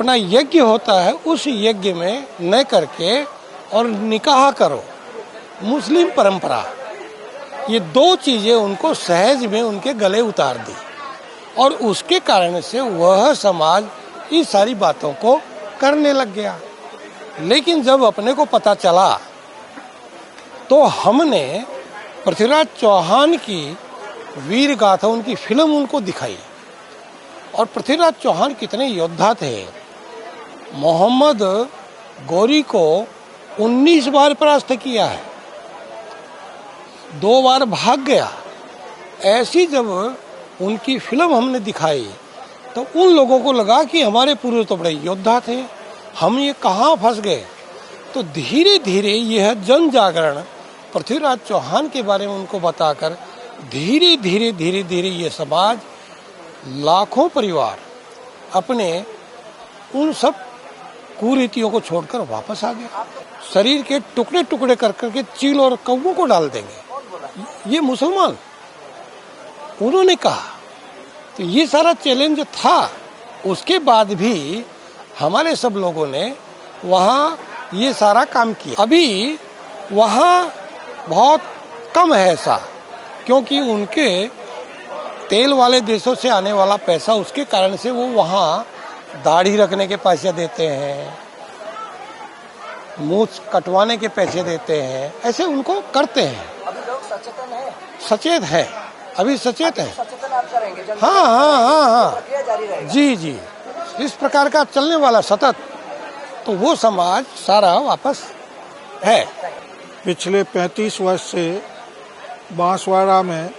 अपना यज्ञ होता है उस यज्ञ में न करके और निकाह करो, मुस्लिम परंपरा, ये दो चीज़ें उनको सहज में उनके गले उतार दी और उसके कारण से वह समाज इस सारी बातों को करने लग गया। लेकिन जब अपने को पता चला तो हमने पृथ्वीराज चौहान की वीर गाथा, उनकी फिल्म उनको दिखाई और पृथ्वीराज चौहान कितने योद्धा थे। मोहम्मद गौरी को 19 बार परास्त किया है, 2 बार भाग गया। ऐसी जब उनकी फिल्म हमने दिखाई तो उन लोगों को लगा कि हमारे पूर्वज तो बड़े योद्धा थे, हम ये कहाँ फंस गए। तो धीरे धीरे यह जन जागरण पृथ्वीराज चौहान के बारे में उनको बताकर धीरे धीरे ये समाज, लाखों परिवार अपने उन सब कुरीतियों को छोड़कर वापस आ गए। शरीर के टुकड़े टुकड़े कर करके चील और कौवों को डाल देंगे, ये मुसलमान उन्होंने कहा। तो ये सारा चैलेंज था। उसके बाद भी हमारे सब लोगों ने वहाँ ये सारा काम किया। अभी वहाँ बहुत कम है ऐसा, क्योंकि उनके तेल वाले देशों से आने वाला पैसा, उसके कारण से वो वहाँ दाढ़ी रखने के पैसे देते हैं, मूछ कटवाने के पैसे देते हैं, ऐसे उनको करते हैं। अभी लोग सचेतन है, सचेत है, अभी सचेत है। सचेतन आप करेंगे, हाँ, जारी रहेगा। जी, इस प्रकार का चलने वाला सतत, तो वो समाज सारा वापस है। पिछले 35 वर्ष से बांसवाड़ा में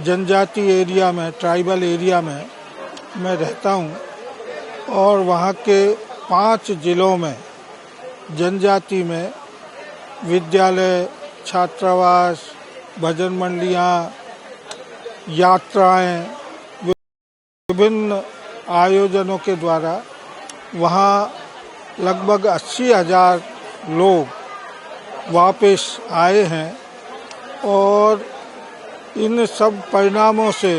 जनजाति एरिया में, ट्राइबल एरिया में मैं रहता हूँ और वहाँ के 5 जिलों में जनजाति में विद्यालय, छात्रावास, भजन मंडलियाँ, यात्राएं, विभिन्न आयोजनों के द्वारा वहाँ लगभग 80,000 लोग वापस आए हैं और इन सब परिणामों से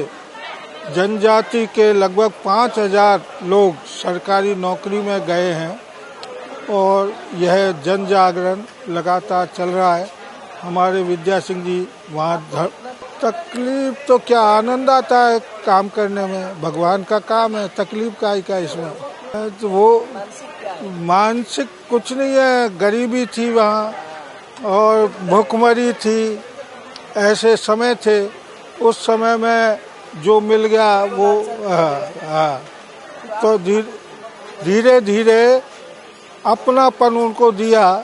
जनजाति के लगभग 5,000 लोग सरकारी नौकरी में गए हैं और यह जन जागरण लगातार चल रहा है। हमारे विद्या सिंह जी वहाँ तकलीफ तो क्या, आनंद आता है काम करने में, भगवान का काम है, तकलीफ का ही क्या इसमें। तो वो मानसिक कुछ नहीं है, गरीबी थी वहाँ और भूखमरी थी, ऐसे समय थे। उस समय में जो मिल गया वो तो धीरे धीरे अपनापन उनको दिया,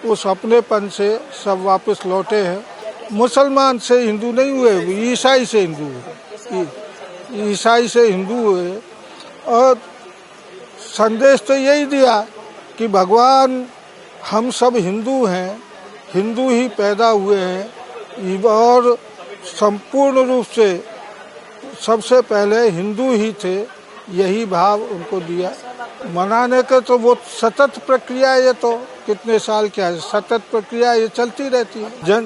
उस अपनेपन से सब वापस लौटे हैं। मुसलमान से हिंदू नहीं हुए, ईसाई से हिंदू हुए, ईसाई से हिंदू हुए और संदेश तो यही दिया कि भगवान, हम सब हिंदू हैं, हिंदू ही पैदा हुए हैं और संपूर्ण रूप से सबसे पहले हिंदू ही थे, यही भाव उनको दिया। मनाने के तो वो सतत प्रक्रिया, ये तो कितने साल क्या है, सतत प्रक्रिया ये चलती रहती है।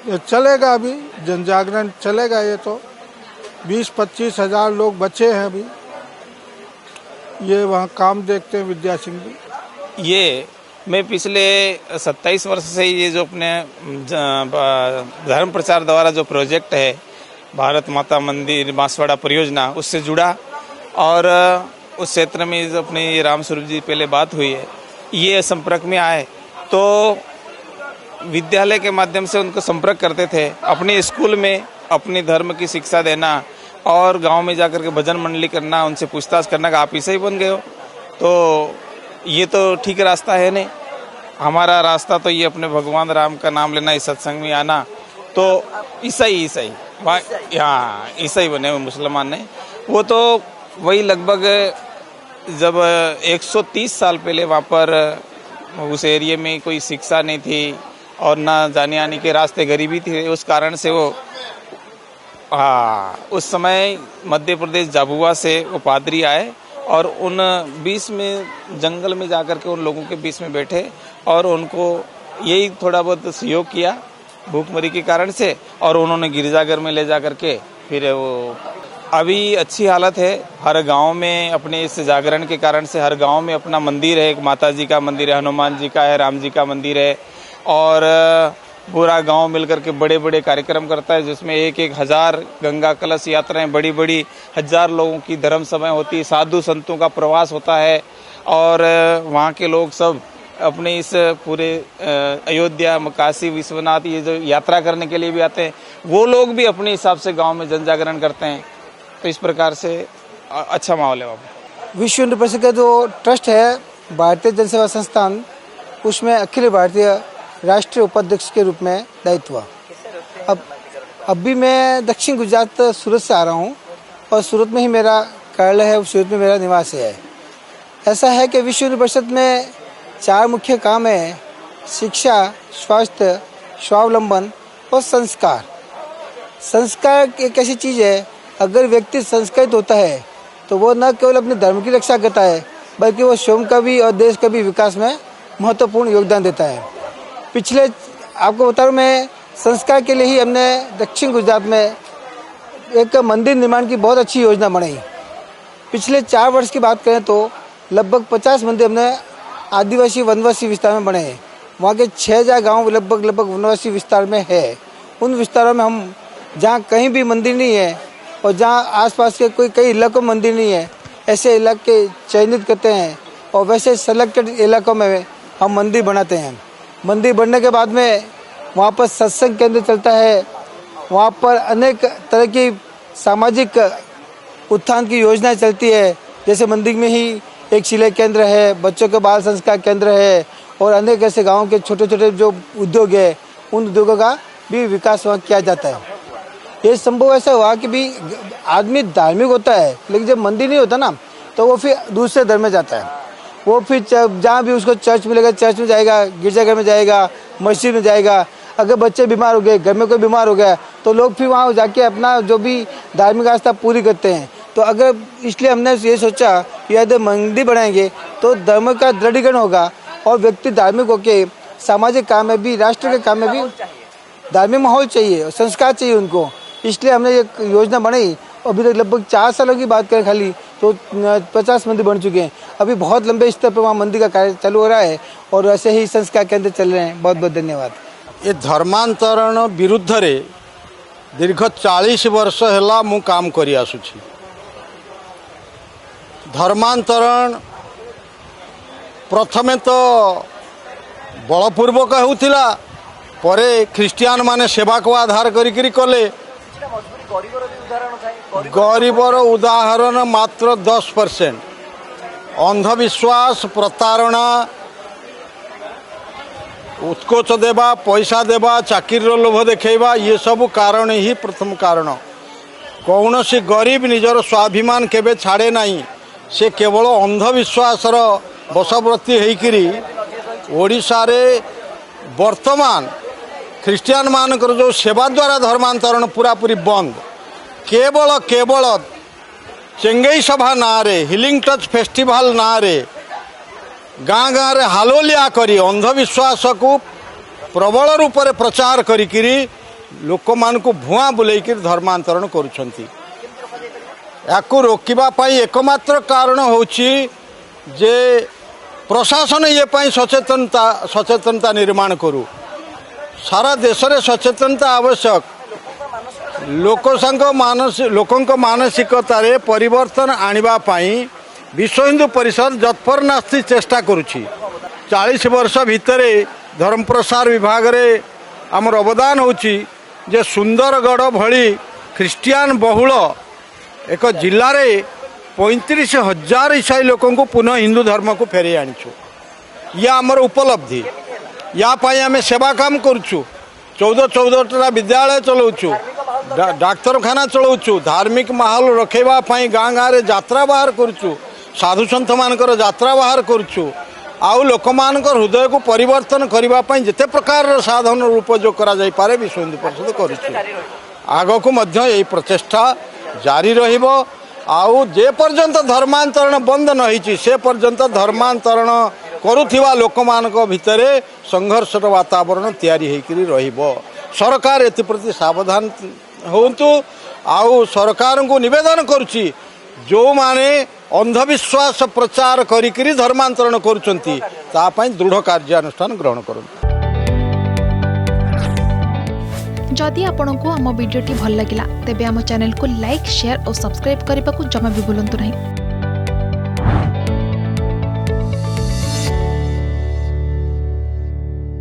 ये चलेगा, अभी जन जागरण चलेगा। ये तो 20-25 हजार लोग बचे हैं अभी, ये वहाँ काम देखते हैं विद्या सिंह जी। ये मैं पिछले 27 वर्ष से ये जो अपने धर्म प्रचार द्वारा जो प्रोजेक्ट है भारत माता मंदिर बांसवाड़ा परियोजना, उससे जुड़ा और उस क्षेत्र में जो अपने ये राम स्वरूप जी पहले बात हुई है, ये संपर्क में आए तो विद्यालय के माध्यम से उनको संपर्क करते थे, अपने स्कूल में अपने धर्म की शिक्षा देना और गांव में जाकर के भजन मंडली करना, उनसे पूछताछ करना कि आप ईसाई बन गए हो, तो ये तो ठीक रास्ता है नहीं। हमारा रास्ता तो ये अपने भगवान राम का नाम लेना, इस सत्संग में आना। तो ईसाई यहाँ ईसाई बने हुए मुसलमान ने, वो तो वही लगभग जब 130 साल पहले वहाँ पर उस एरिया में कोई शिक्षा नहीं थी और ना जाने आने के रास्ते, गरीबी थी, उस कारण से वो उस समय मध्य प्रदेश झाबुआ से वो पादरी आए और उन बीच में जंगल में जाकर के उन लोगों के बीच में बैठे और उनको यही थोड़ा बहुत सहयोग किया भूखमरी के कारण से, और उन्होंने गिरजाघर में ले जा करके फिर वो अभी अच्छी हालत है। हर गांव में अपने इस जागरण के कारण से हर गांव में अपना मंदिर है। एक माता जी का मंदिर है, हनुमान जी का है, राम जी का मंदिर है और पूरा गांव मिलकर के बड़े बड़े कार्यक्रम करता है, जिसमें 1,000 गंगा कलश यात्राएं, बड़ी बड़ी 1000 लोगों की धर्म सभाएं होती है, साधु संतों का प्रवास होता है और वहाँ के लोग सब अपने इस पूरे अयोध्या, काशी विश्वनाथ ये जो यात्रा करने के लिए भी आते हैं, वो लोग भी अपने हिसाब से गांव में जन जागरण करते हैं। तो इस प्रकार से अच्छा माहौल है वहाँ पर। विश्व हिंदू परिषद का जो ट्रस्ट है भारतीय जनसेवा संस्थान, उसमें अखिल भारतीय राष्ट्रीय उपाध्यक्ष के रूप में दायित्व। अब भी मैं दक्षिण गुजरात सूरत से आ रहा हूँ और सूरत में ही मेरा कार्यालय है, सूरत में मेरा निवास है। ऐसा है कि विश्व हिंदू परिषद में 4 मुख्य काम है: शिक्षा, स्वास्थ्य, स्वावलंबन और संस्कार। संस्कार एक ऐसी चीज़ है, अगर व्यक्ति संस्कारित होता है तो वो न केवल अपने धर्म की रक्षा करता है बल्कि वो स्वयं का भी और देश का भी विकास में महत्वपूर्ण योगदान देता है। पिछले आपको बता रहा हूँ, मैं संस्कार के लिए ही हमने दक्षिण गुजरात में एक मंदिर निर्माण की बहुत अच्छी योजना बनाई। पिछले 4 वर्ष की बात करें तो लगभग 50 मंदिर हमने आदिवासी वनवासी विस्तार में बने हैं। वहाँ के 6000 गाँव लगभग वनवासी विस्तार में है। उन विस्तारों में हम जहाँ कहीं भी मंदिर नहीं है और जहाँ आसपास के कई इलाकों में मंदिर नहीं है, ऐसे इलाके चयनित करते हैं और वैसे सेलेक्टेड इलाकों में हम मंदिर बनाते हैं। मंदिर बनने के बाद में वहाँ पर सत्संग केंद्र चलता है। वहाँ पर अनेक तरह की सामाजिक उत्थान की योजनाएं चलती है। जैसे मंदिर में ही एक शिलाई केंद्र है, बच्चों के बाल संस्कार केंद्र है और अनेक ऐसे गाँव के छोटे छोटे जो उद्योग है, उन उद्योगों का भी विकास वहाँ किया जाता है। ये संभव ऐसा हुआ कि भी आदमी धार्मिक होता है, लेकिन जब मंदिर नहीं होता ना तो वो फिर दूसरे धर्म में जाता है। वो फिर जहाँ भी उसको चर्च मिलेगा चर्च में जाएगा, गिरजाघर में जाएगा, मस्जिद में जाएगा। अगर बच्चे बीमार हो गए, घर में कोई बीमार हो गया तो लोग फिर वहाँ जाके अपना जो भी धार्मिक आस्था पूरी करते हैं। तो अगर इसलिए हमने ये सोचा कि यदि मंदिर बनाएंगे तो धर्म का दृढ़ीकरण होगा और व्यक्ति धार्मिक होकर सामाजिक काम में भी, राष्ट्र के काम में भी धार्मिक माहौल चाहिए और संस्कार चाहिए उनको। इसलिए हमने ये योजना बनाई। अभी तक लगभग 4 सालों की बात करें खाली तो 50 मंदिर बन चुके हैं। अभी बहुत लंबे स्तर पर वहाँ मंदिर का कार्य चालू हो रहा है और ऐसे ही संस्कार केंद्र चल रहे हैं। बहुत बहुत धन्यवाद। ये धर्मांतरण विरुद्ध रे दीर्घ 40 वर्ष है मु काम करी आसुछि। धर्मांतरण प्रथमे तो बलपूर्वक होउथिला, परे ख्रिस्टियान माने सेवा को आधार करी कले। गरीबर उदाहरण मात्र 10%। अंधविश्वास, प्रतारणा, उत्कोच देवा, पैसा देवा, चाकिर लोभ देखा, ये सब कारण ही प्रथम कारण। कौन सी गरीब निजर स्वाभिमान केबे छाड़े नहीं, से केवल अंधविश्वास बशवर्ती होइकिरी ओडिशा रे वर्तमान ख्रिस्टियान मानकर जो सेवा द्वारा धर्मांतरण पूरा पूरी बंद। केवल चेंगई सभा नारे, हिलिंग टच फेस्टिवल नारे गाँ गाँ रे हालोलिया करी अंधविश्वास को प्रबल रूप से प्रचार करी लोक मान को भुआ बुलेक धर्मांतरण करुछंती। याकू रोकिबा पाई एकमात्र कारण होची जे प्रशासन ये पाई सचेतनता निर्माण करू। सारा देश रे सचेतनता आवश्यक। लोकों मानसिकता रे परिवर्तन आनिबा पाई विश्व हिंदू परिषद जत्पर नास्ति चेष्टा करुछि। 40 वर्ष भितरे धर्म प्रसार विभाग रे आमर अवदान होछि जे सुंदरगढ़ भली ख्रिस्टियान बहुल एक जिले रे 35,000 ईसाई लोकों को पुनः हिंदू धर्म को फेरे आनिछु। या आमर उपलब्धि। या पाई आमे सेवा काम करुछु। 14 विद्यालय चलाउछु, डाक्तरखाना चलाउछु, धार्मिक माहौल रखेबा पाई गाँ गाँ रे यात्रा बाहर करुछु, साधु सन्थ मानकर यात्रा बाहर करुछु। आउ लोक मानकर हृदय को परिवर्तन करबा पाई जते प्रकार साधन रूप जो करा जाई पारे विश्व हिंदू परिषद करुछु। आगो को मध्य यही प्रचेष्टा जारी रहिबो। आउ जे पर्यंत धर्मांतरण बंद न होईछि से पर्यंत धर्मांतरण करुथिबा लोक मानक भितरे संघर्षर वातावरण तैयारी होइकरी रहिबो। सरकार एति प्रति सावधान होन्तु आउ सरकार को निवेदन करुछि जो माने अंधविश्वास प्रचार करी धर्मांतरण करुछंती ता पई दृढ़ कार्यानुष्ठान ग्रहण करନ୍ତୁ। जदि आपंक आम भिडी भल लगा तेब आम चैनल को लाइक शेयर और सब्सक्राइब करने को जमा भी भूलु नहीं।